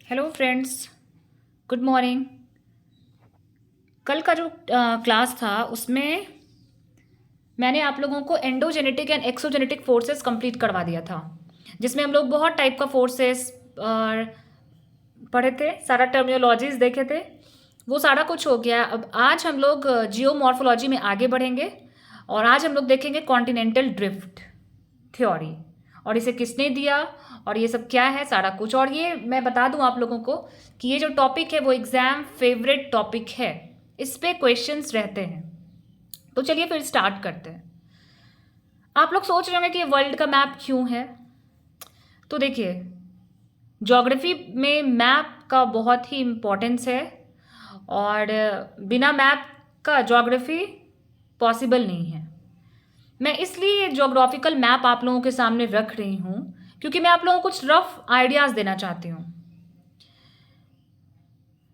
Hello friends, good morning. कल का जो क्लास था उसमें मैंने आप लोगों को endogenetic and exogenetic forces complete करवा दिया था, जिसमें हम लोग बहुत टाइप का फोर्सेस पढ़े थे, सारा टर्मिनोलॉजीज देखे थे। वो सारा कुछ हो गया। अब आज हम लोग जियोमॉर्फोलॉजी में आगे बढ़ेंगे और आज हम लोग देखेंगे कॉन्टिनेंटल ड्रिफ्ट थ्योरी और इसे किसने दिया और ये सब क्या है सारा कुछ। और ये मैं बता दूं आप लोगों को कि ये जो टॉपिक है वो एग्जाम फेवरेट टॉपिक है, इस पे क्वेश्चंस रहते हैं। तो चलिए फिर स्टार्ट करते हैं। आप लोग सोच रहे होंगे कि ये वर्ल्ड का मैप क्यों है। तो देखिए, ज्योग्राफी में मैप का बहुत ही इम्पोर्टेंस है और बिना मैप का ज्योग्राफी पॉसिबल नहीं है। मैं इसलिए ज्योग्राफिकल मैप आप लोगों के सामने रख रही हूँ क्योंकि मैं आप लोगों को कुछ रफ आइडियाज़ देना चाहती हूँ।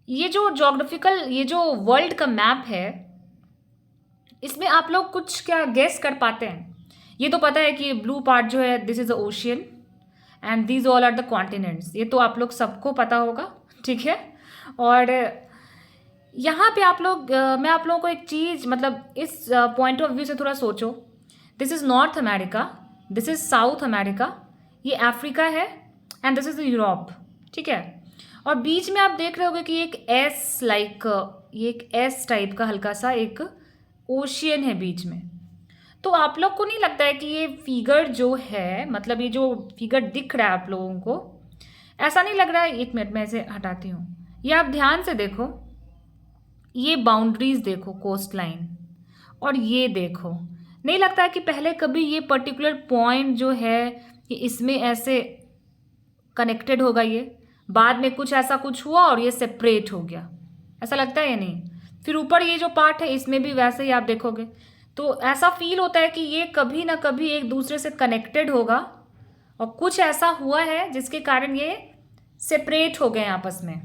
ये जो ज्योग्राफिकल, ये जो वर्ल्ड का मैप है, इसमें आप लोग कुछ क्या गेस कर पाते हैं? ये तो पता है कि ब्लू पार्ट जो है this is the ocean and these all are the continents. ये तो आप लोग सबको पता होगा, ठीक है। और यहाँ पे आप लोग मैं आप लोगों को एक चीज़, मतलब इस पॉइंट ऑफ व्यू से थोड़ा सोचो। This is north America, this is south America, ये अफ्रीका है एंड दिस इज़ यूरोप, ठीक है। और बीच में आप देख रहे होगे कि एक एस लाइक, ये एक एस टाइप का हल्का सा एक ओशियन है बीच में। तो आप लोग को नहीं लगता है कि ये फिगर जो है, मतलब ये जो फिगर दिख रहा है आप लोगों को, ऐसा नहीं लग रहा है? एक मिनट मैं इसे हटाती हूँ। ये आप ध्यान से देखो, ये बाउंड्रीज देखो, कोस्ट लाइन, और ये देखो, नहीं लगता है कि पहले कभी ये पर्टिकुलर पॉइंट जो है कि इसमें ऐसे कनेक्टेड होगा, ये बाद में कुछ ऐसा कुछ हुआ और ये सेपरेट हो गया, ऐसा लगता है या नहीं? फिर ऊपर ये जो पार्ट है इसमें भी वैसे ही आप देखोगे तो ऐसा फील होता है कि ये कभी ना कभी एक दूसरे से कनेक्टेड होगा और कुछ ऐसा हुआ है जिसके कारण ये सेपरेट हो गए आपस में,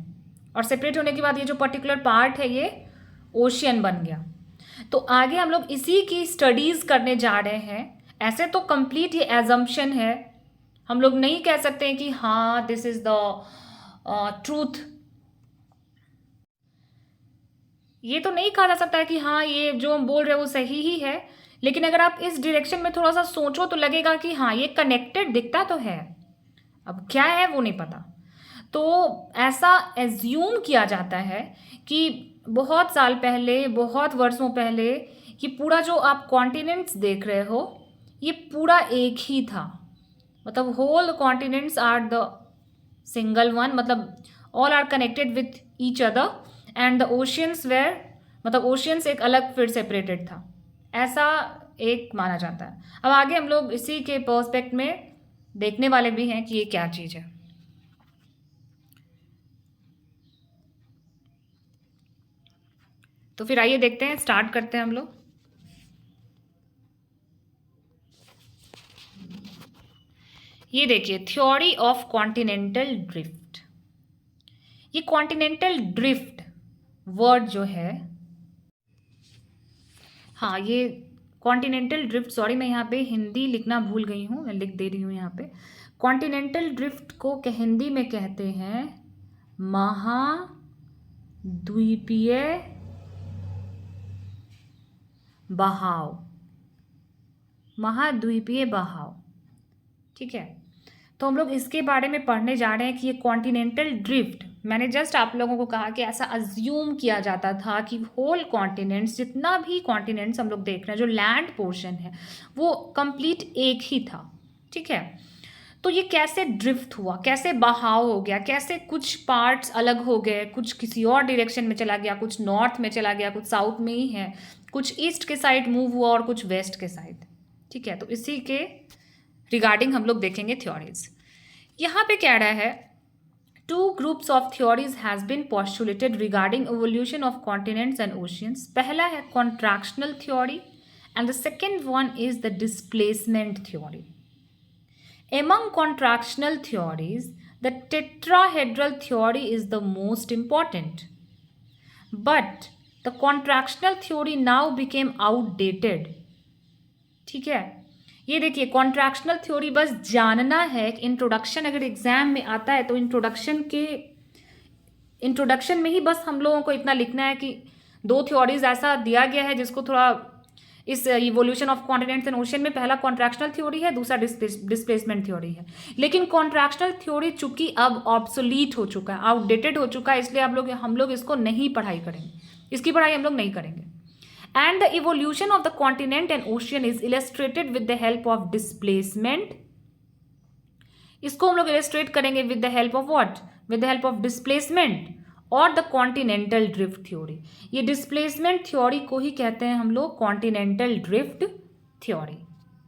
और सेपरेट होने के बाद ये जो पर्टिकुलर पार्ट है ये ओशियन बन गया। तो आगे हम लोग इसी की स्टडीज करने जा रहे हैं। ऐसे तो कंप्लीट ये एजम्पशन है, हम लोग नहीं कह सकते हैं कि हाँ दिस इज द ट्रूथ। ये तो नहीं कहा जा सकता है कि हाँ ये जो हम बोल रहे हैं वो सही ही है, लेकिन अगर आप इस डायरेक्शन में थोड़ा सा सोचो तो लगेगा कि हाँ ये कनेक्टेड दिखता तो है। अब क्या है वो नहीं पता। तो ऐसा एज्यूम किया जाता है कि बहुत साल पहले, बहुत वर्षों पहले, ये पूरा जो आप कॉन्टिनेंट्स देख रहे हो ये पूरा एक ही था। मतलब whole continents are the single one, मतलब all are connected with each other and the oceans were, मतलब ओशियंस एक अलग फिर सेपरेटेड था, ऐसा एक माना जाता है। अब आगे हम लोग इसी के पर्सपेक्ट में देखने वाले भी हैं कि ये क्या चीज़ है। तो फिर आइए देखते हैं, स्टार्ट करते हैं हम लोग। ये देखिए, थ्योरी ऑफ कॉन्टिनेंटल ड्रिफ्ट। ये कॉन्टिनेंटल ड्रिफ्ट वर्ड जो है, हाँ ये कॉन्टिनेंटल ड्रिफ्ट, सॉरी मैं यहाँ पे हिंदी लिखना भूल गई हूँ, मैं लिख दे रही हूँ यहाँ पे। कॉन्टिनेंटल ड्रिफ्ट को हिंदी में कहते हैं महाद्वीपीय बहाव, महाद्वीपीय बहाव, ठीक है। तो हम लोग इसके बारे में पढ़ने जा रहे हैं कि ये कॉन्टिनेंटल ड्रिफ्ट, मैंने जस्ट आप लोगों को कहा कि ऐसा अज्यूम किया जाता था कि होल कॉन्टिनेंट्स, जितना भी कॉन्टिनेंट्स हम लोग देख रहे हैं, जो लैंड पोर्शन है वो कंप्लीट एक ही था, ठीक है। तो ये कैसे ड्रिफ्ट हुआ, कैसे बहाव हो गया, कैसे कुछ पार्ट्स अलग हो गए, कुछ किसी और डायरेक्शन में चला गया, कुछ नॉर्थ में चला गया, कुछ साउथ में ही है, कुछ ईस्ट के साइड मूव हुआ और कुछ वेस्ट के साइड, ठीक है। तो इसी के रिगार्डिंग हम लोग देखेंगे थ्योरीज। यहाँ पे कह रहा है, two groups of theories has been postulated regarding evolution of continents and oceans. पहला है contractional theory and the second one is the displacement theory. Among contractional theories, the tetrahedral theory is the most important. But the contractional theory now became outdated. ठीक है, ये देखिए कॉन्ट्रैक्शनल theory बस जानना है। Introduction अगर एग्जाम में आता है तो इंट्रोडक्शन के इंट्रोडक्शन में ही बस हम लोगों को इतना लिखना है कि 2 थ्योरीज ऐसा दिया गया है जिसको थोड़ा इस evolution of continents and ocean में पहला कॉन्ट्रैक्शनल थ्योरी है, दूसरा डिस्प्लेसमेंट थ्योरी है। लेकिन कॉन्ट्रैक्शनल थ्योरी चूंकि अब ऑब्सोलीट हो चुका है, आउटडेटेड हो चुका है, इसलिए हम लोग इसको नहीं पढ़ाई करेंगे, इसकी पढ़ाई हम लोग नहीं करेंगे। And the evolution of the continent and ocean is illustrated with the help of displacement. इसको हम लोग इलस्ट्रेट करेंगे with the help of what, with the help of displacement और द कॉन्टिनेंटल ड्रिफ्ट थ्योरी। ये डिस्प्लेसमेंट थ्योरी को ही कहते हैं हम लोग कॉन्टिनेंटल ड्रिफ्ट थ्योरी।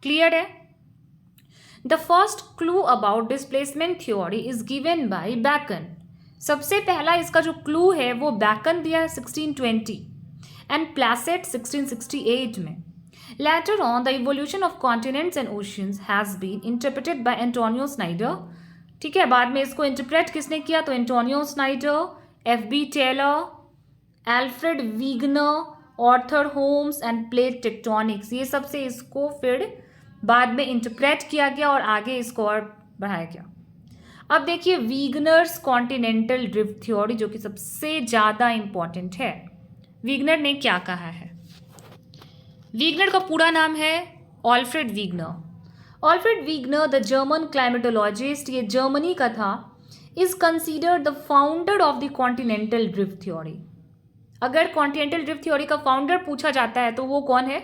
क्लियर है? The first clue about displacement theory is given by bacon. सबसे पहला इसका जो क्लू है वो बैकन दिया है 1620 एंड प्लासेट 1668 में। Later on, the evolution of continents and oceans has been interpreted by Antonio Snyder। ठीक है, बाद में इसको इंटरप्रेट किसने किया? तो Antonio Snider, F.B. Taylor, Alfred Wegener, Arthur Holmes and plate tectonics, ये सबसे इसको फिर बाद में इंटरप्रेट किया गया और आगे इसको और बढ़ाया गया। अब देखिए वीगनर्स कॉन्टिनेंटल ड्रिफ्ट थ्योरी जो कि सबसे ज़्यादा इंपॉर्टेंट है। वीगनर ने क्या कहा है? वीगनर का पूरा नाम है Alfred Wegener. Alfred Wegener the German climatologist, ये जर्मनी का था, is considered the founder of the continental drift theory. अगर कॉन्टिनेंटल ड्रिफ्ट थ्योरी का फाउंडर पूछा जाता है तो वो कौन है?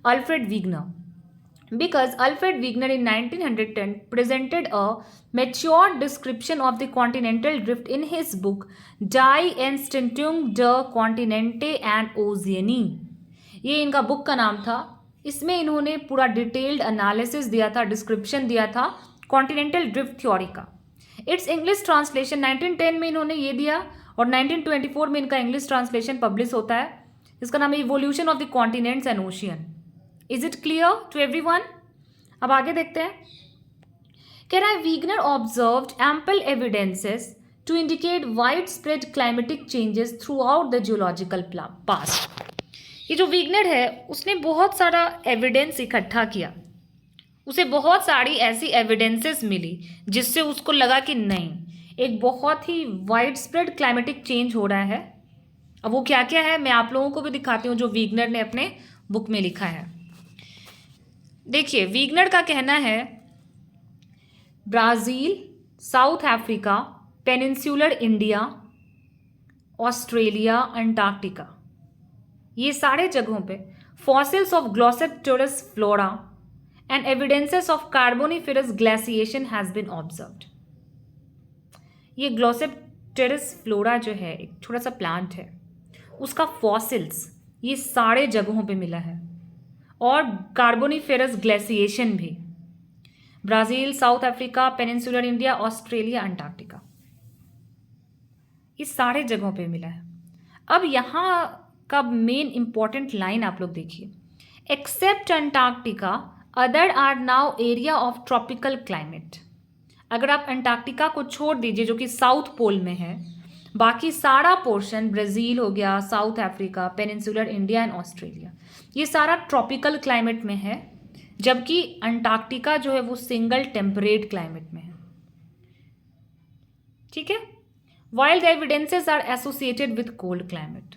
Alfred Wegener. Because Alfred Wegener in 1910 presented a mature description of the continental drift in his book Die Entstehung der Kontinente and Oceanie। ये इनका बुक का नाम था। इसमें इन्होंने पूरा डिटेल्ड एनालिसिस दिया था, डिस्क्रिप्शन दिया था कॉन्टिनेंटल ड्रिफ्ट थ्योरी का। इट्स इंग्लिश ट्रांसलेशन 1910 में इन्होंने ये दिया और 1924 में इनका इंग्लिश ट्रांसलेशन पब्लिश होता है। इसका नाम है evolution of the continents and ocean. Is it clear to everyone? अब आगे देखते हैं। कह रहा है Wegener observed ample evidences to indicate widespread climatic changes throughout the geological past. ये जो वीगनर है उसने बहुत सारा एविडेंस इकट्ठा किया, उसे बहुत सारी ऐसी एविडेंसेस मिली जिससे उसको लगा कि नहीं, एक बहुत ही वाइड स्प्रेड क्लाइमेटिक चेंज हो रहा है। अब वो क्या क्या है मैं आप लोगों को भी दिखाती हूँ जो वीगनर ने अपने बुक में लिखा है। देखिए वीगनर का कहना है Brazil, South Africa, peninsular India, Australia, Antarctica, ये सारे जगहों पे fossils of glossopteris flora and evidences of carboniferous glaciation has been observed. ये ग्लोसेप्टेरस फ्लोरा जो है एक छोटा सा प्लांट है, उसका फॉसिल्स ये सारे जगहों पे मिला है और कार्बोनिफेरस ग्लेशिएशन भी। Brazil, South Africa, peninsular India, Australia, Antarctica, ये सारे जगहों पे मिला है। अब यहाँ का मेन इंपॉर्टेंट लाइन आप लोग देखिए, except Antarctica other are now area of tropical climate. अगर आप अंटार्कटिका को छोड़ दीजिए जो कि साउथ पोल में है, बाकी सारा पोर्शन ब्राज़ील हो गया, south Africa, peninsular India and Australia, ये सारा ट्रॉपिकल क्लाइमेट में है, जबकि अंटार्कटिका जो है वो सिंगल टेम्परेट क्लाइमेट में है। ठीक है, while the evidences are associated with cold climate.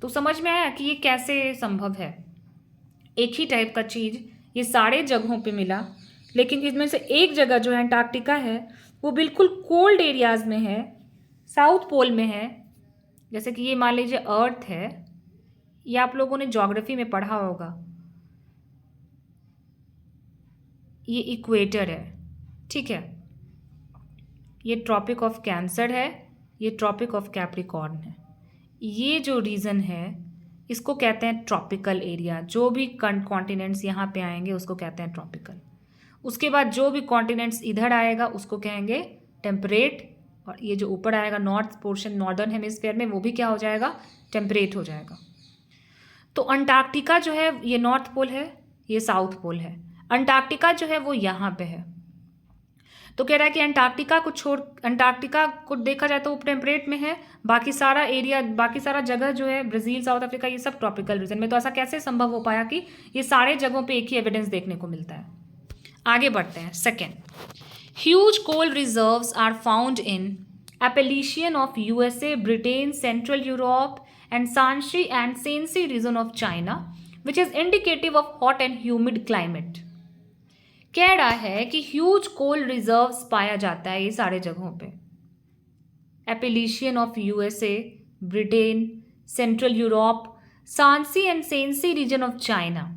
तो समझ में आया कि ये कैसे संभव है? एक ही टाइप का चीज़ ये सारे जगहों पे मिला, लेकिन इसमें से एक जगह जो है अंटार्कटिका है वो बिल्कुल कोल्ड एरियाज़ में है, साउथ पोल में है। जैसे कि ये मान लीजिए अर्थ है, ये आप लोगों ने ज्योग्राफी में पढ़ा होगा, ये इक्वेटर है, ठीक है, ये ट्रॉपिक ऑफ कैंसर है, ये ट्रॉपिक ऑफ कैप्रिकॉर्न है। ये जो रीजन है इसको कहते हैं ट्रॉपिकल एरिया। जो भी कॉन्टिनेंट्स यहाँ पे आएंगे उसको कहते हैं ट्रॉपिकल। उसके बाद जो भी कॉन्टिनेंट्स इधर आएगा उसको कहेंगे टेम्परेट, और ये जो ऊपर आएगा नॉर्थ पोर्शन नॉर्दर्न हेमिस्फीयर में वो भी क्या हो जाएगा? टेम्परेट हो जाएगा। तो अंटार्कटिका जो है ये नॉर्थ पोल है, ये साउथ पोल है। अंटार्कटिका जो है वो यहाँ पे है। तो कह रहा है कि अंटार्कटिका को देखा जाए तो वो टेम्परेट में है, बाकी सारा एरिया, बाकी सारा जगह जो है ब्राज़ील, साउथ अफ्रीका, ये सब ट्रॉपिकल रीजन में। तो ऐसा कैसे संभव हो पाया कि ये सारे जगहों पे एक ही एविडेंस देखने को मिलता है? आगे बढ़ते हैं। Second, huge coal reserves are found in appellation of USA, Britain, Central Europe, and Shanxi and Shanxi region of China, which is indicative of hot and humid climate. कह रहा है कि ह्यूज कोल रिजर्व्स पाया जाता है ये सारे जगहों पे. Appalachian of USA, Britain, Central Europe, Shansi and Shensi region of China.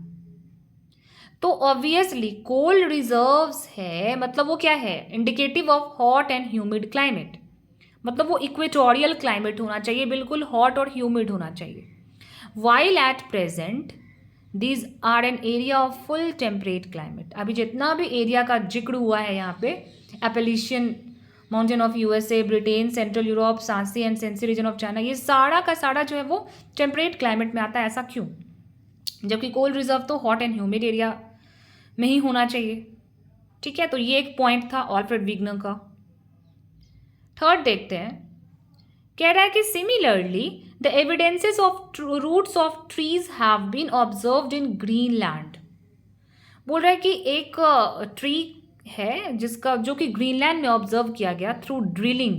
तो ऑब्वियसली कोल्ड रिजर्व्स है, मतलब वो क्या है, indicative of hot and humid climate. मतलब वो इक्वेटोरियल क्लाइमेट होना चाहिए, बिल्कुल हॉट और ह्यूमिड होना चाहिए. While at present these are an area of full temperate climate. अभी जितना भी एरिया का जिक्र हुआ है यहाँ पे, Appalachian mountain of USA, Britain, Central Europe, Shansi and Shensi region of China, ये सारा का सारा जो है वो टेम्परेट क्लाइमेट में आता है. ऐसा क्यों? जबकि कोल्ड रिजर्व तो हॉट एंड ह्यूमिड एरिया में ही होना चाहिए. ठीक है, तो ये एक पॉइंट था ऑल्फ्रेड वीगनर का. थर्ड देखते हैं. कह रहा है कि similarly the evidences of roots of trees have been observed in Greenland. बोल रहा है कि एक ट्री है जिसका जो कि ग्रीनलैंड में ऑब्जर्व किया गया through drilling,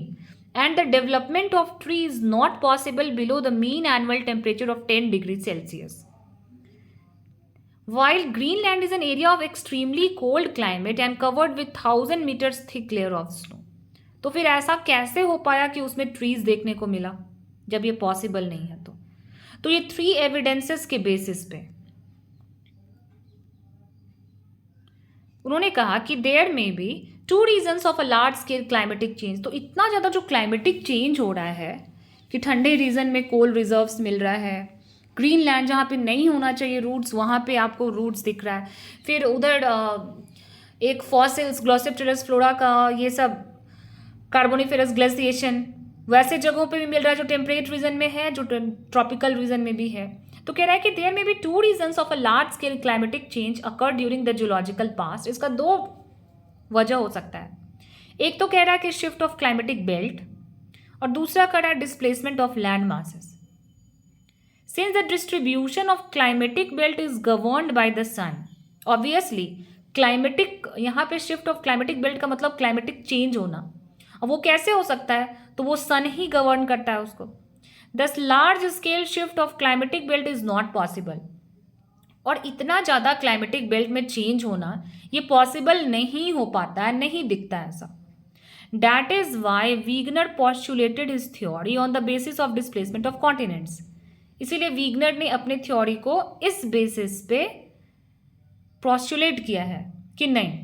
and the development of tree is not possible below the mean annual temperature of 10 degree Celsius. While Greenland is an area of extremely cold climate and covered with 1000 meters thick layer of snow. तो फिर ऐसा कैसे हो पाया कि उसमें trees देखने को मिला जब ये पॉसिबल नहीं है? तो ये 3 एविडेंसेस के बेसिस पे उन्होंने कहा कि there may be 2 reasons of a large scale climatic change. तो इतना ज़्यादा जो क्लाइमेटिक चेंज हो रहा है कि ठंडे रीजन में कोल्ड रिजर्व्स मिल रहा है, ग्रीनलैंड जहाँ पे नहीं होना चाहिए रूट्स, वहाँ पे आपको रूट्स दिख रहा है. फिर उधर एक फॉसिल्स ग्लोसिप्टेरस फ्लोरा का ये सब कार्बोनिफेरस ग्लेशिएशन वैसे जगहों पे भी मिल रहा है जो टेम्परेट रीजन में है, जो ट्रॉपिकल रीजन में भी है. तो कह रहा है कि there may be 2 reasons of a large scale climatic change occur during the geological past. इसका 2 वजह हो सकता है. एक तो कह रहा है कि शिफ्ट ऑफ क्लाइमेटिक बेल्ट, और दूसरा कह रहा है displacement of land masses. Since the distribution of climatic belt is governed by the sun, obviously climatic, यहाँ पे shift of climatic belt का मतलब climatic change होना, और वो कैसे हो सकता है? तो वो sun ही govern करता है उसको. Thus large scale shift of climatic belt is not possible. और इतना ज़्यादा climatic belt में change होना ये possible नहीं हो पाता है, नहीं दिखता है ऐसा. That is why Wegener postulated his theory on the basis of displacement of continents. इसीलिए वीगनर ने अपने थ्योरी को इस बेसिस पे पोस्टुलेट किया है कि नहीं,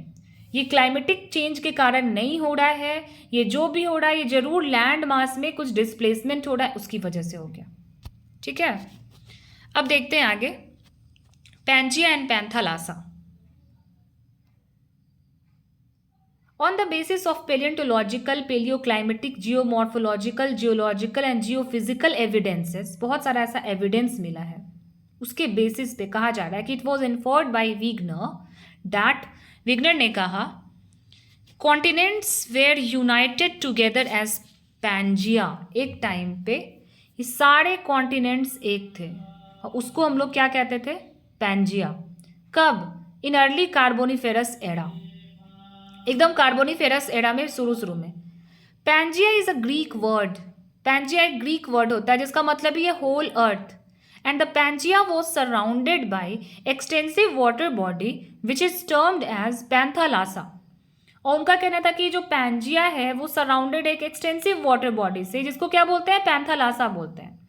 ये क्लाइमेटिक चेंज के कारण नहीं हो रहा है, ये जो भी हो रहा है ये जरूर लैंड मास में कुछ डिस्प्लेसमेंट हो रहा है उसकी वजह से हो गया. ठीक है, अब देखते हैं आगे. Pangaea and Panthalassa. On the basis of paleontological, paleoclimatic, geomorphological, geological and geophysical evidences, बहुत सारा ऐसा एविडेंस मिला है, उसके बेसिस पे कहा जा रहा है कि it was inferred by Wegener that, Wegener ने कहा continents were united together as Pangaea. एक टाइम पे ये सारे कॉन्टिनेंट्स एक थे और उसको हम लोग क्या कहते थे? पैंजिया. कब? इन अर्ली कार्बोनिफेरस एरा, एकदम कार्बोनिफेरस एरा में शुरू में. Pangaea is a Greek word. Pangaea एक ग्रीक वर्ड होता है जिसका मतलब ही है whole earth. And the Pangaea was surrounded by extensive water body which is termed as Panthalassa. और उनका कहना था कि जो पैंजिया है वो सराउंडेड एक एक्सटेंसिव वाटर बॉडी से, जिसको क्या बोलते हैं? पैंथालासा बोलते हैं.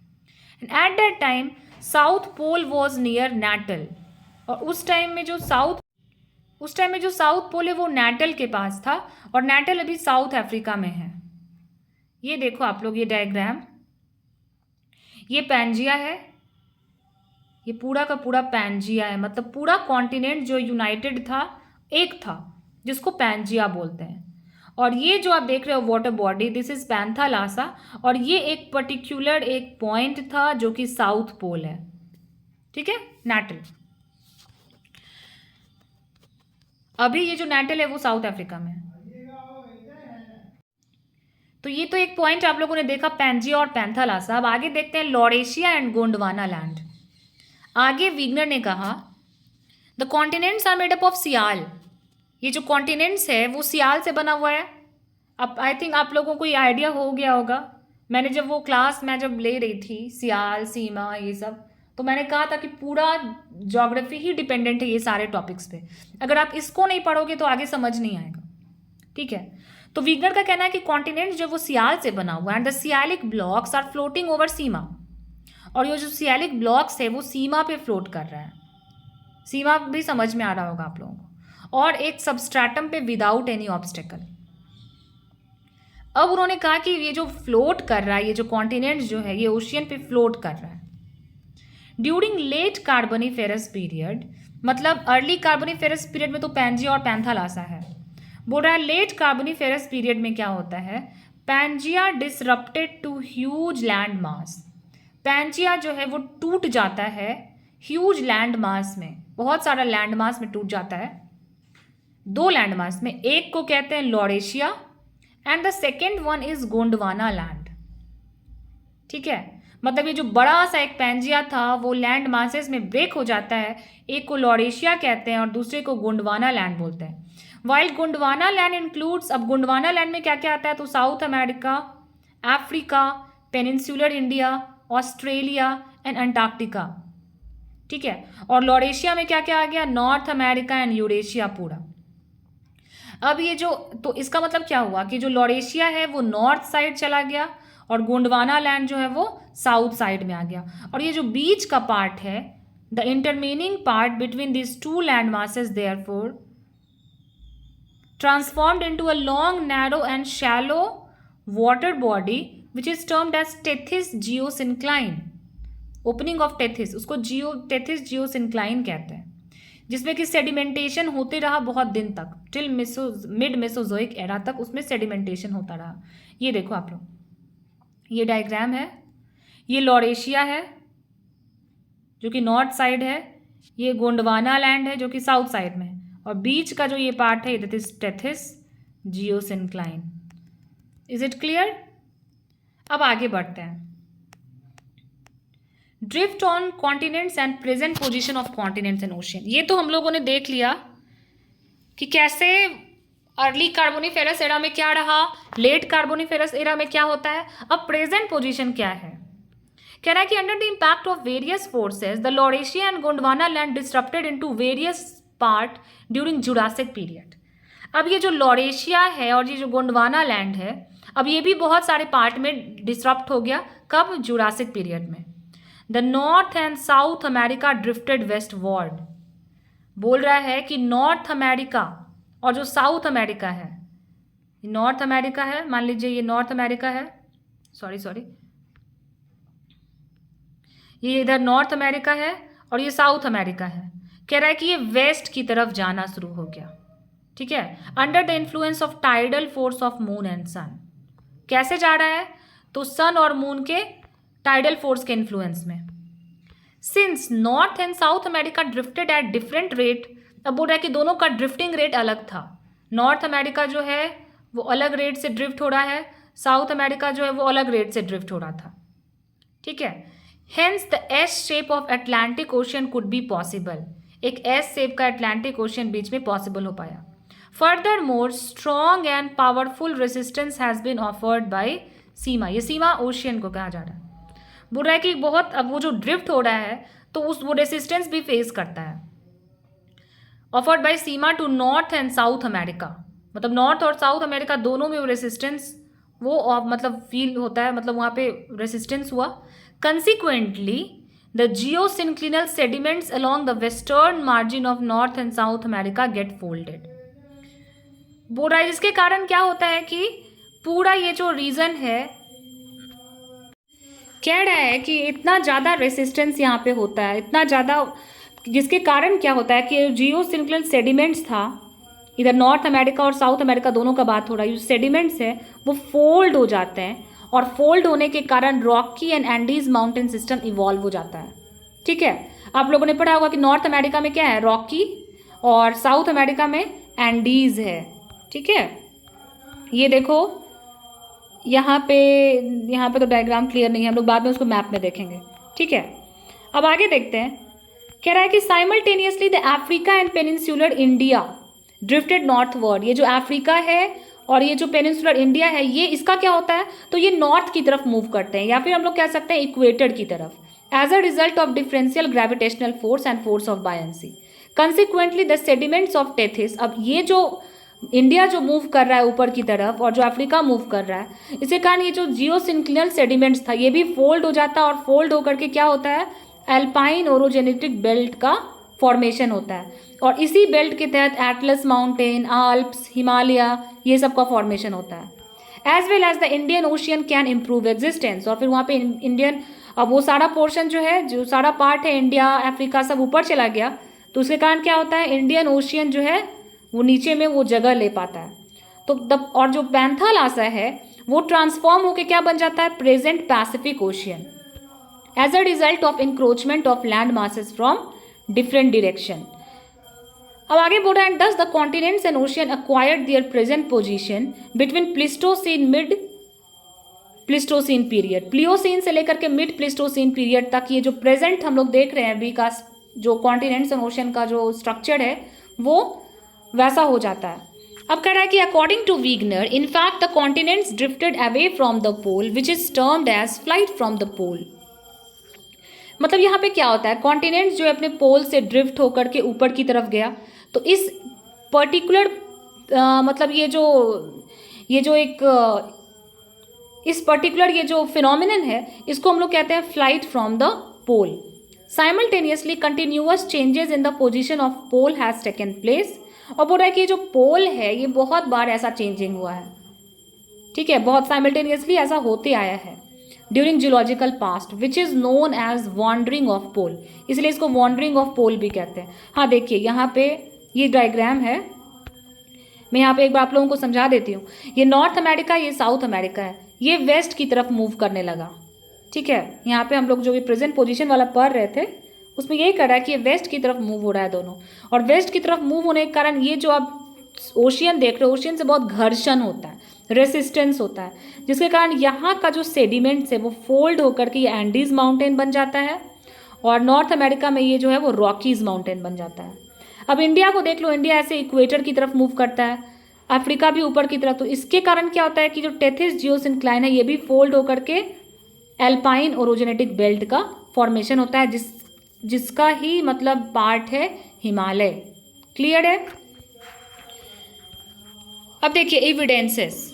And at that time south pole was near Natal. और उस टाइम में जो साउथ पोल है वो नैटल के पास था, और नैटल अभी साउथ अफ्रीका में है. ये देखो आप लोग ये डायग्राम, ये पैंजिया है, ये पूरा का पूरा पैंजिया है, मतलब पूरा कॉन्टिनेंट जो यूनाइटेड था एक था जिसको पैंजिया बोलते हैं. और ये जो आप देख रहे हो water body, this is Panthalassa, और ये एक पर्टिकुलर एक पॉइंट था जो कि साउथ पोल है. ठीक है, नैटल. अभी ये जो नैटल है वो साउथ अफ्रीका में है. तो ये तो एक पॉइंट आप लोगों ने देखा पैंजिया और पैंथालासा. अब आगे देखते हैं लॉरेशिया एंड गोंडवाना लैंड. आगे वीगनर ने कहा the continents are made up of sial. ये जो कॉन्टिनेंट्स है वो सियाल से बना हुआ है. अब आई थिंक आप लोगों को ये आइडिया हो गया होगा। मैंने जब वो क्लास मैं जब ले रही थी सियाल सीमा ये सब, तो मैंने कहा था कि पूरा ज्योग्राफी ही डिपेंडेंट है ये सारे टॉपिक्स पे। अगर आप इसको नहीं पढ़ोगे तो आगे समझ नहीं आएगा, ठीक है। तो विगनर का कहना है कि कॉन्टिनेंट जो वो सियाल से बना हुआ है and the sialic blocks are floating over sima, और ये जो सियालिक ब्लॉक्स है वो सीमा पे फ्लोट कर रहा है। सीमा भी समझ में आ रहा होगा आप लोगों को, और एक सबस्ट्रेटम पे विदाउट एनी ऑब्स्टेकल। अब उन्होंने कहा कि ये जो फ्लोट कर रहा है, ये जो कॉन्टिनेंट जो है ये ओशियन पे फ्लोट कर रहा है ड्यूरिंग लेट कार्बोनिफेरस पीरियड। मतलब अर्ली कार्बोनिफेरस पीरियड में तो पैंजिया और पैंथालासा है। बोल रहा है लेट कार्बोनिफेरस पीरियड में क्या होता है, Pangaea disrupted to huge land mass. Pangaea जो है वो टूट जाता है ह्यूज लैंड मास में, बहुत सारा लैंड मास में टूट जाता है। 2 लैंड मास में, एक को कहते हैं Laurasia and the second one is Gondwana land, ठीक है। मतलब ये जो बड़ा सा एक पैंजिया था वो लैंड मासेस में ब्रेक हो जाता है, एक को लॉरेशिया कहते हैं और दूसरे को गोंडवाना लैंड बोलते हैं। वाइल गोंडवाना लैंड इंक्लूड्स, अब गोंडवाना लैंड में क्या क्या आता है, तो south America, Africa, peninsular India, Australia and Antarctica, ठीक है। और लॉरेशिया में क्या क्या आ गया, नॉर्थ अमेरिका एंड यूरेशिया पूरा। अब ये जो, तो इसका मतलब क्या हुआ कि जो लॉरेशिया है वो नॉर्थ साइड चला गया और गोंडवाना लैंड जो है वो साउथ साइड में आ गया। और ये जो बीच का पार्ट है, the intervening part between this 2 land masses therefore transformed into a long, narrow and shallow water body which is termed as Tethys geosyncline. Opening of Tethys, उसको टेथिस जियोसिंक्लाइन कहते हैं, जिसमें कि सेडिमेंटेशन होते रहा बहुत दिन तक, टिल मिड मेसोजोइक एरा तक उसमें सेडिमेंटेशन होता रहा। ये देखो आप लोग, ये डायग्राम है, ये लॉरेशिया है जो कि नॉर्थ साइड है, ये गोंडवाना लैंड है जो कि साउथ साइड में है, और बीच का जो ये पार्ट है that is Tethys geosyncline. Is it clear? अब आगे बढ़ते हैं। Drift on continents and present position of continents and ocean. ये तो हम लोगों ने देख लिया कि कैसे अर्ली कार्बोनिफेरस एरा में क्या रहा, लेट कार्बोनिफेरस एरा में क्या होता है। अब प्रेजेंट पोजीशन क्या है, कह रहा है कि under the impact of various forces the Laurasia and Gondwana land disrupted into various part during Jurassic period. अब ये जो लॉरेशिया है और ये जो गोंडवाना लैंड है, अब ये भी बहुत सारे पार्ट में डिसरप्ट हो गया। कब? जुरासिक पीरियड में। The north and South America drifted westward. बोल रहा है कि नॉर्थ अमेरिका और जो साउथ अमेरिका है, नॉर्थ अमेरिका है, मान लीजिए ये नॉर्थ अमेरिका है, सॉरी ये इधर नॉर्थ अमेरिका है और ये साउथ अमेरिका है। कह रहा है कि ये वेस्ट की तरफ जाना शुरू हो गया, ठीक है, under the influence of tidal force of moon and sun. कैसे जा रहा है? तो सन और मून के टाइडल फोर्स के इन्फ्लुएंस में। Since North and South America drifted at different rate, अब बोल रहा है कि दोनों का ड्रिफ्टिंग रेट अलग था। नॉर्थ अमेरिका जो है वो अलग रेट से ड्रिफ्ट हो रहा है, साउथ अमेरिका जो है वो अलग रेट से ड्रिफ्ट हो रहा था, ठीक है। Hence the S shape of Atlantic ocean could be possible. एक एस शेप का अटलांटिक ओशियन बीच में पॉसिबल हो पाया। Further more strong and powerful resistance has been offered by sima. ये सीमा ओशियन को कहा जा रहा है। बोल रहा है कि बहुत, अब वो जो ड्रिफ्ट हो रहा है तो वो रेसिस्टेंस भी फेस करता है। Offered by sima to North and South America, मतलब नॉर्थ और साउथ अमेरिका दोनों में वो रेसिस्टेंस वो मतलब फील होता है, मतलब वहाँ पे रेसिस्टेंस हुआ। Consequently the geosynclinal sediments along the western margin of North and South America get folded. बोल रहा है जिसके कारण क्या होता है कि पूरा ये जो रीजन है, कह रहा है कि इतना ज़्यादा रेसिस्टेंस यहाँ पे होता है, इतना ज़्यादा, जिसके कारण क्या होता है कि जियोसिंक्लिनल सेडिमेंट्स था, इधर नॉर्थ अमेरिका और साउथ अमेरिका दोनों का बात हो रहा है, जो सेडिमेंट्स है वो फोल्ड हो जाते हैं और फोल्ड होने के कारण Rocky and Andes mountain system evolve हो जाता है, ठीक है। आप लोगों ने पढ़ा होगा कि नॉर्थ अमेरिका में क्या है, रॉकी, और साउथ अमेरिका में एंडीज है, ठीक है। ये देखो यहाँ पे तो डायग्राम क्लियर नहीं है, हम लोग बाद में उसको मैप में देखेंगे, ठीक है। अब आगे देखते हैं। कह रहा है कि simultaneously the Africa and peninsular India drifted northward. ये जो अफ्रीका है और ये जो पेनिनसुलर इंडिया है ये इसका क्या होता है, तो ये नॉर्थ की तरफ मूव करते हैं, या फिर हम लोग कह सकते हैं इक्वेटर की तरफ, as a result of differential gravitational force and force of buoyancy. Consequently the sediments of Tethys, अब ये जो इंडिया जो मूव कर रहा है ऊपर की तरफ और जो अफ्रीका मूव कर रहा है, इसके कारण ये जो जियोसिंक्लिनल सेडिमेंट्स था ये भी फोल्ड हो जाता है, और फोल्ड होकर के क्या होता है, एल्पाइन ओरोजेनेटिक बेल्ट का फॉर्मेशन होता है, और इसी बेल्ट के तहत एटलस माउंटेन, आल्प्स, हिमालय, ये सब का फॉर्मेशन होता है। As well as the Indian ocean can improve existence, और फिर वहाँ पे इंडियन, अब वो सारा पोर्शन जो है, जो सारा पार्ट है इंडिया अफ्रीका सब ऊपर चला गया, तो उसके कारण क्या होता है, इंडियन ओशियन जो है वो नीचे में वो जगह ले पाता है। तो और जो पैंथालासा है वो ट्रांसफॉर्म होकर क्या बन जाता है, present Pacific ocean, as a result of encroachment of land masses from different direction. अब आगे बोल रहा है, thus the continents and ocean acquired their present position between Pleistocene mid Pleistocene period, Pliocene से लेकर के मिड प्लिस्टोसीन पीरियड तक ये जो प्रेजेंट हम लोग देख रहे हैं अभी का जो कॉन्टिनेंट्स एंड ओशियन का जो स्ट्रक्चर है वो वैसा हो जाता है। अब कह रहा है कि according to Wegener, in fact the continents drifted away from the pole which is termed as flight from the pole. मतलब यहाँ पे क्या होता है, कॉन्टिनेंट्स जो है अपने पोल से ड्रिफ्ट होकर के ऊपर की तरफ गया, तो इस पर्टिकुलर मतलब ये जो एक इस पर्टिकुलर ये जो फिनोमिनन है इसको हम लोग कहते हैं flight from the pole. Simultaneously continuous changes in the position of pole has taken place, और बोल रहा है कि जो पोल है ये बहुत बार ऐसा चेंजिंग हुआ है, ठीक है, बहुत साइमल्टेनियसली ऐसा होते आया है during geological past which is known as wandering of pole, इसलिए इसको वॉन्डरिंग ऑफ पोल भी कहते हैं। हाँ देखिए यहाँ पे ये डायग्राम है, मैं यहाँ पे एक बार आप लोगों को समझा देती हूँ। ये नॉर्थ अमेरिका, ये साउथ अमेरिका है, ये वेस्ट की तरफ मूव करने लगा, ठीक है। यहाँ पे हम लोग जो ये प्रेजेंट पोजीशन वाला पढ़ रहे थे उसमें यही कर रहा है कि ये वेस्ट की तरफ मूव हो रहा है दोनों, और वेस्ट की तरफ मूव होने के कारण ये जो आप ओशियन देख रहे हो, ओशियन से बहुत घर्षण होता है, रेसिस्टेंस होता है, जिसके कारण यहाँ का जो सेडिमेंट्स है वो फोल्ड होकर के ये एंडीज माउंटेन बन जाता है, और नॉर्थ अमेरिका में ये जो है वो रॉकीज माउंटेन बन जाता है। अब इंडिया को देख लो, इंडिया ऐसे इक्वेटर की तरफ मूव करता है, अफ्रीका भी ऊपर की तरफ, तो इसके कारण क्या होता है कि जो टेथिस जियोसिंक्लाइन है ये भी फोल्ड होकर के एल्पाइन ओरोजेनेटिक बेल्ट का फॉर्मेशन होता है, जिसका ही मतलब पार्ट है हिमालय। क्लियर है। अब देखिए एविडेंसेस,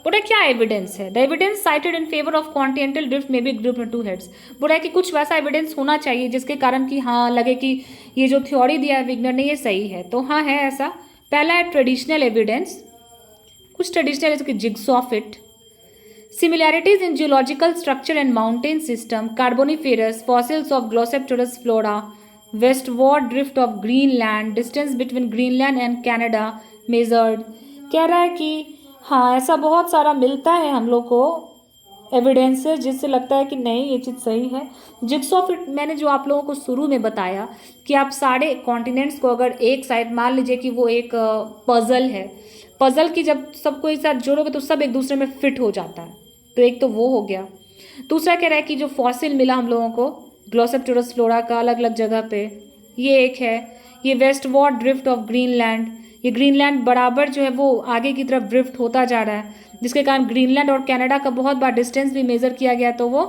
बोला क्या एविडेंस है, the evidence cited in favour of continental drift में बी ग्रुप में टू हेड्स। बोला है कि कुछ वैसा एविडेंस होना चाहिए जिसके कारण कि हाँ लगे कि ये जो थ्योरी दिया है विग्नर ने ये सही है, तो हाँ है ऐसा। पहला है ट्रेडिशनल एविडेंस, कुछ ट्रेडिशनल जैसे कि jigsaw fit, similarities in geological structure and mountain system, carboniferous, fossils of glossopteris flora, westward drift of Greenland, distance between Greenland and Canada measured. कह रहा है कि हाँ ऐसा बहुत सारा मिलता है हम लोग को एविडेंसेस जिससे लगता है कि नहीं ये चीज़ सही है। जिग्सॉ फिट मैंने जो आप लोगों को शुरू में बताया कि आप सारे कॉन्टिनेंट्स को अगर एक साइड मान लीजिए कि वो एक पजल है, पजल की जब सबको एक साथ जोड़ोगे तो सब एक दूसरे में फिट हो जाता है, तो एक तो वो हो गया। दूसरा कह रहा है कि जो फॉसिल मिला हम लोगों को ग्लोसेप्टेरस फ्लोरा का अलग अलग जगह पे, ये एक है। ये वेस्टवर्ड ड्रिफ्ट ऑफ ग्रीनलैंड, ये ग्रीनलैंड बराबर जो है वो आगे की तरफ ड्रिफ्ट होता जा रहा है, जिसके कारण ग्रीनलैंड और कनाडा का बहुत बार डिस्टेंस भी मेजर किया गया, तो वो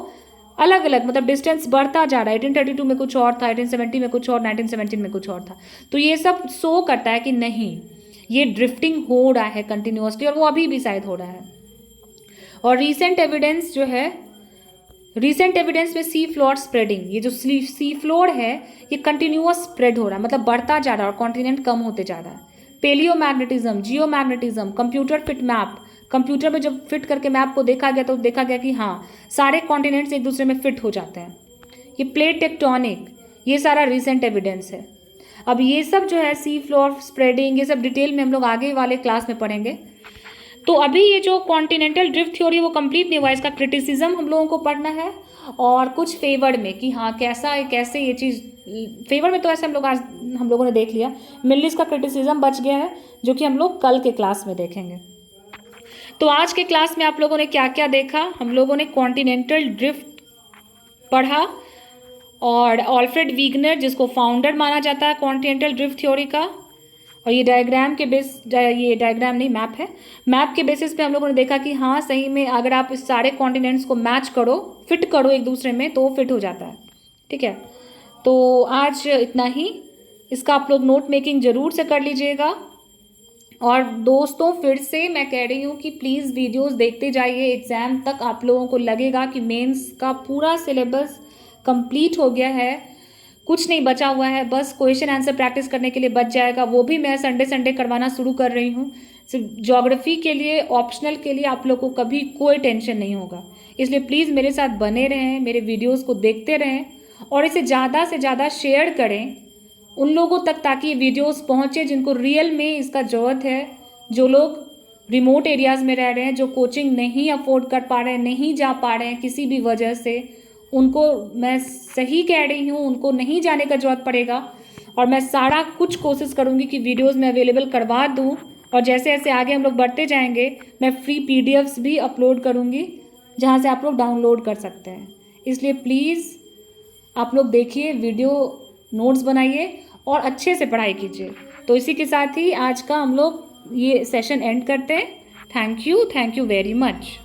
अलग अलग मतलब डिस्टेंस बढ़ता जा रहा है। 1832 में कुछ और था, 1870 में कुछ और, 1917 में कुछ और था। तो ये सब शो करता है कि नहीं ये ड्रिफ्टिंग हो रहा है कंटिन्यूसली, और वो अभी भी शायद हो रहा है। और रीसेंट एविडेंस जो है, रीसेंट एविडेंस में सी फ्लोर स्प्रेडिंग, ये जो सी फ्लोर है ये कंटिन्यूअस स्प्रेड हो रहा है, मतलब बढ़ता जा रहा है और कॉन्टिनेंट कम होते जा रहा है। पेलियोमैग्नेटिज्म, जियोमैग्नेटिज्म, कंप्यूटर फिट मैप, कंप्यूटर में जब फिट करके मैप को देखा गया तो देखा गया कि हाँ सारे कॉन्टिनेंट्स एक दूसरे में फिट हो जाते हैं। ये प्लेट टेक्टोनिक, ये सारा रिसेंट एविडेंस है। अब ये सब जो है सी फ्लोर स्प्रेडिंग, ये सब डिटेल में हम लोग आगे वाले क्लास में पढ़ेंगे। तो अभी ये जो कॉन्टिनेंटल ड्रिफ्ट थ्योरी वो कंप्लीट नहीं हुआ, इसका क्रिटिसिज्म हम लोगों को पढ़ना है, और कुछ फेवर में कि हाँ कैसे ये चीज़ फेवर में, तो ऐसे हम लोगों ने देख लिया। मिल्लिस का क्रिटिसिज्म बच गया है जो कि हम लोग कल के क्लास में देखेंगे। तो आज के क्लास में आप लोगों ने क्या क्या देखा, हम लोगों ने कॉन्टिनेंटल ड्रिफ्ट पढ़ा, और ऑल्फ्रेड वीगनर जिसको फाउंडर माना जाता है कॉन्टिनेंटल ड्रिफ्ट थ्योरी का, और ये डायग्राम के ये डायग्राम नहीं, मैप है। मैप के बेसिस पे हम लोगों ने देखा कि हाँ सही में अगर आप इस सारे कॉन्टिनेंट्स को मैच करो, फिट करो एक दूसरे में, तो वो फिट हो जाता है। ठीक है, तो आज इतना ही। इसका आप लोग नोट मेकिंग ज़रूर से कर लीजिएगा। और दोस्तों फिर से मैं कह रही हूँ कि प्लीज़ वीडियोस देखते जाइए। एग्ज़ाम तक आप लोगों को लगेगा कि मेंस का पूरा सिलेबस कंप्लीट हो गया है, कुछ नहीं बचा हुआ है, बस क्वेश्चन आंसर प्रैक्टिस करने के लिए बच जाएगा। वो भी मैं संडे संडे करवाना शुरू कर रही हूँ। सिर्फ ज्योग्राफी के लिए, ऑप्शनल के लिए आप लोग को कभी कोई टेंशन नहीं होगा। इसलिए प्लीज़ मेरे साथ बने रहें, मेरे वीडियोज़ को देखते रहें और इसे ज़्यादा से ज़्यादा शेयर करें उन लोगों तक, ताकि ये वीडियोस पहुंचे जिनको रियल में इसका ज़रूरत है, जो लोग रिमोट एरियाज़ में रह रहे हैं, जो कोचिंग नहीं अफोर्ड कर पा रहे हैं, नहीं जा पा रहे हैं किसी भी वजह से। उनको मैं सही कह रही हूँ, उनको नहीं जाने का ज़रूरत पड़ेगा। और मैं सारा कुछ कोशिश करूँगी कि वीडियोज़ में अवेलेबल करवा दूँ। और जैसे जैसे आगे हम लोग बढ़ते जाएंगे, मैं फ्री PDFs भी अपलोड करूँगी जहाँ से आप लोग डाउनलोड कर सकते हैं। इसलिए प्लीज़ आप लोग देखिए वीडियो, नोट्स बनाइए और अच्छे से पढ़ाई कीजिए। तो इसी के साथ ही आज का हम लोग ये सेशन एंड करते हैं। Thank you very much.